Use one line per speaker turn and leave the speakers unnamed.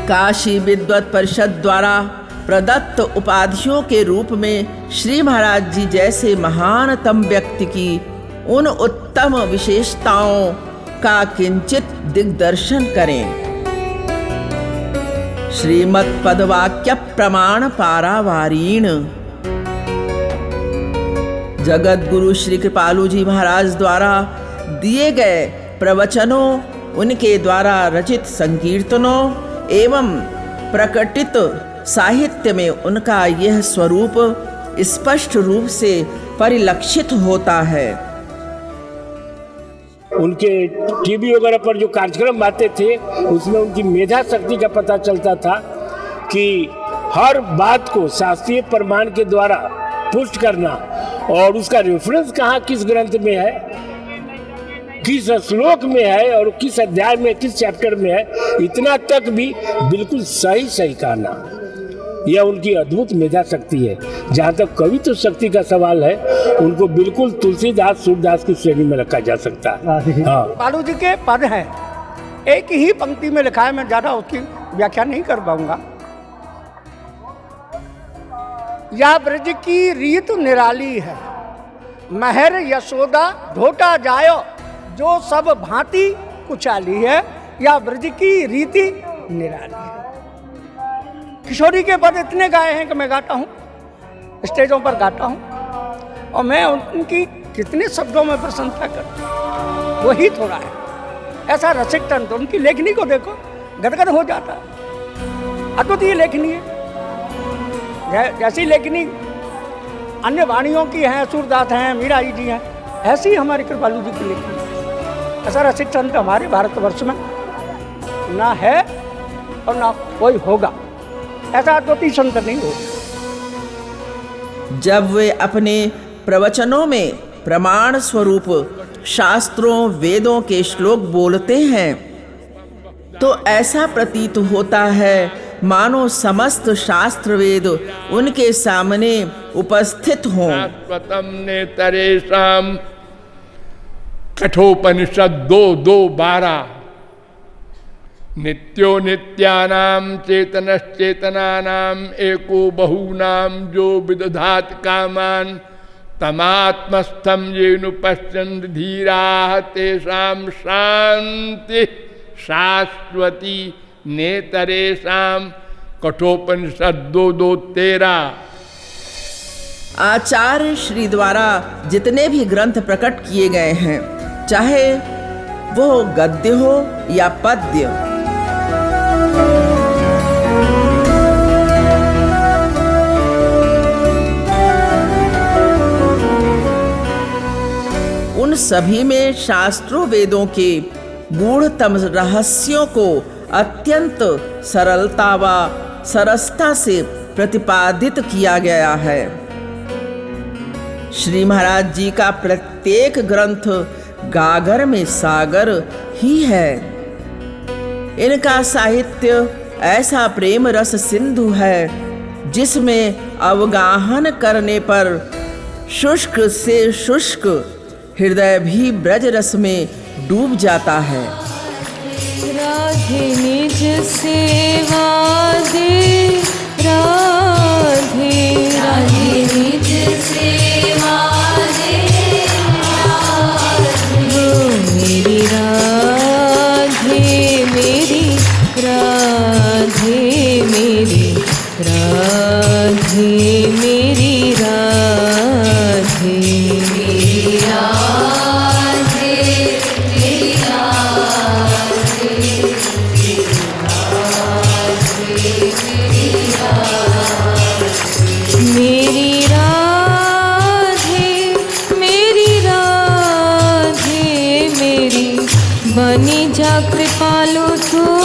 काशी विद्वत परिषद द्वारा प्रदत्त उपाधियों के रूप में श्री महाराज जी जैसे महानतम व्यक्ति की उन उत्तम विशेषताओं का किंचित दिग्दर्शन करें। श्रीमद् पदवाक्य प्रमाण पारावारीण। जगत गुरु श्री कृपालु जी महाराज द्वारा दिए गए प्रवचनों, उनके द्वारा रचित संकीर्तनों एवं प्रकटित साहित्य में उनका यह स्वरूप स्पष्ट रूप से परिलक्षित होता है।
उनके टीवी वगैरह पर जो कार्यक्रम आते थे उसमें उनकी मेधा शक्ति का पता चलता था कि हर बात को शास्त्रीय प्रमाण के द्वारा पुष्ट करना और उसका रेफरेंस कहाँ किस ग्रंथ में है, किस श्लोक में है और किस अध्याय में, किस चैप्टर में है, इतना तक भी बिल्कुल सही सही कहना, यह उनकी अद्भुत मेधा शक्ति है। जहाँ तक कवित्व शक्ति का सवाल है, उनको बिल्कुल तुलसीदास सूरदास की श्रेणी में रखा जा सकता है। हाँ,
पालू जी के पद हैं, एक ही पंक्ति में लिखा है, मैं ज़्यादा उसकी व्याख्या नहीं कर पाऊंगा। या ब्रज की रीत निराली है, महर यशोदा ढोटा जायो, जो सब भांति कुचाली है, या ब्रज की रीति निराली है। किशोरी के पद इतने गाए हैं कि मैं गाता हूँ, स्टेजों पर गाता हूँ, और मैं उनकी कितने शब्दों में प्रशंसा करता हूँ, वही थोड़ा है। ऐसा रसिक तंत्र, उनकी लेखनी को देखो, गदगद हो जाता है। अद्वितीय लेखनी है, जैसी लेखनी अन्य वाणियों की हैं, सूरदास हैं, मीराई जी हैं, ऐसी हमारी कृपालु जी की लेखनी है। ऐसा रसिक तंत्र हमारे भारतवर्ष में ना है और ना कोई होगा। ऐसा अद्वितीय संत नहीं होगा।
जब वे अपने प्रवचनों में प्रमाण स्वरूप शास्त्रों वेदों के श्लोक बोलते हैं तो ऐसा प्रतीत होता है मानो समस्त शास्त्र वेद उनके सामने उपस्थित हों।
शाश्वतम नेतरेषाम कठोपनिषद 2:12 नित्यो नित्यानाम चेतनश्चेतनानाम एको बहूनाम जो विदधात कामान तमात्मस्थम येनु पश्यन्ति धीराः तेषां शांति शाश्वती नेतरेषाम कठोपनिषद 2:13।
आचार्य श्री द्वारा जितने भी ग्रंथ प्रकट किए गए हैं, चाहे वो गद्य हो या पद्य, उन सभी में शास्त्रों वेदों के गूढ़तम रहस्यों को अत्यंत सरलता व सरसता से प्रतिपादित किया गया है। श्री महाराज जी का प्रत्येक ग्रंथ गागर में सागर ही है। इनका साहित्य ऐसा प्रेम रस सिंधु है जिसमें अवगाहन करने पर शुष्क से शुष्क हृदय भी ब्रज रस में डूब जाता है।
राधे निज सेवा दे, राधे राधे निज सेवा दे, मेरी राधे मेरी राधे मेरी राधे मेरी राधे मेरी राधे मेरी मेरी राधे मेरी राधे मेरी बनी जा कृपालु तू